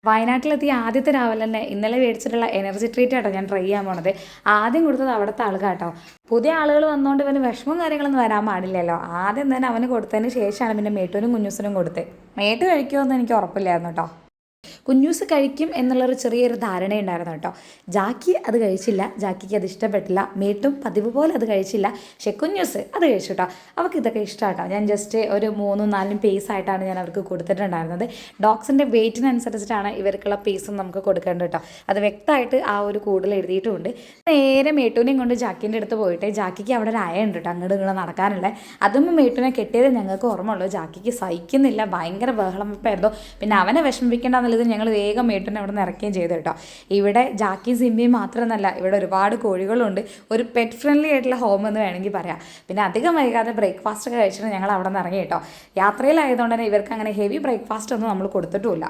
വയനാട്ടിലെത്തിയ ആദ്യത്തെ രാവിലെ തന്നെ ഇന്നലെ മേടിച്ചിട്ടുള്ള എനർജി ട്രീറ്റ് ആട്ടോ ഞാൻ ട്രൈ ചെയ്യാൻ പോണത്. ആദ്യം കൊടുത്തത് അവിടുത്തെ ആൾക്കാട്ടോ. പുതിയ ആളുകൾ വന്നുകൊണ്ട് ഇവന് വിഷമവും കാര്യങ്ങളൊന്നും വരാൻ പാടില്ലല്ലോ. ആദ്യം തന്നെ അവന് കൊടുത്തതിന് ശേഷമാണ് പിന്നെ മേട്ടൂനും കുഞ്ഞൂസിനും കൊടുത്തത്. മേട്ട് കഴിക്കുമോ എന്ന് എനിക്ക് ഉറപ്പില്ലായിരുന്നു കേട്ടോ. കുഞ്ഞൂസ് കഴിക്കും എന്നുള്ളൊരു ചെറിയൊരു ധാരണയുണ്ടായിരുന്നു കേട്ടോ. ജാക്കി അത് കഴിച്ചില്ല, ജാക്കിക്ക് അത് ഇഷ്ടപ്പെട്ടില്ല. മേട്ടും പതിവ് പോലെ അത് കഴിച്ചില്ല. പക്ഷെ കുഞ്ഞൂസ് അത് കഴിച്ചു കേട്ടോ. അവർക്ക് ഇതൊക്കെ ഇഷ്ടമാട്ടോ. ഞാൻ ജസ്റ്റ് ഒരു 3-4 പീസായിട്ടാണ് ഞാൻ അവർക്ക് കൊടുത്തിട്ടുണ്ടായിരുന്നത്. ഡോഗ്സിൻ്റെ വെയിറ്റിനനുസരിച്ചിട്ടാണ് ഇവർക്കുള്ള പീസും നമുക്ക് കൊടുക്കേണ്ടത് കേട്ടോ. അത് വ്യക്തമായിട്ട് ആ ഒരു കൂടുതൽ എഴുതിയിട്ടുമുണ്ട്. നേരെ മേട്ടൂനെയും കൊണ്ട് ജാക്കിൻ്റെ അടുത്ത് പോയിട്ട് ജാക്കിക്ക് അവിടെ ഒരു അയ ഉണ്ട് കേട്ടോ, അങ്ങോട്ട് ഇങ്ങോട്ട് നടക്കാനുള്ള. അതും മേട്ടൂനെ കെട്ടിയത് ഞങ്ങൾക്ക് ഓർമ്മയുള്ളൂ. ജാക്കിക്ക് സഹിക്കുന്നില്ല, ഭയങ്കര ബഹളം വെപ്പായിരുന്നു. പിന്നെ അവനെ വിഷമിപ്പിക്കേണ്ടെന്നുള്ളത് ഞങ്ങൾ വേഗം മേട്ടൂനെ അവിടെ നിന്ന് ഇറക്കുകയും ചെയ്തു കേട്ടോ. ഇവിടെ ജാക്കി സിമ്പിയും മാത്രമല്ല, ഇവിടെ ഒരുപാട് കോഴികളുണ്ട്. ഒരു പെറ്റ് ഫ്രണ്ട്ലി ആയിട്ടുള്ള ഹോം എന്ന് വേണമെങ്കിൽ പറയാം. പിന്നെ അധികം വൈകാതെ ബ്രേക്ക്ഫാസ്റ്റ് ഒക്കെ കഴിച്ചിട്ട് ഞങ്ങൾ അവിടെ നിന്ന് ഇറങ്ങി കേട്ടോ. യാത്രയിലായതുകൊണ്ട് തന്നെ ഇവർക്ക് അങ്ങനെ ഹെവി ബ്രേക്ക്ഫാസ്റ്റ് ഒന്നും നമ്മൾ കൊടുത്തിട്ടുമില്ല.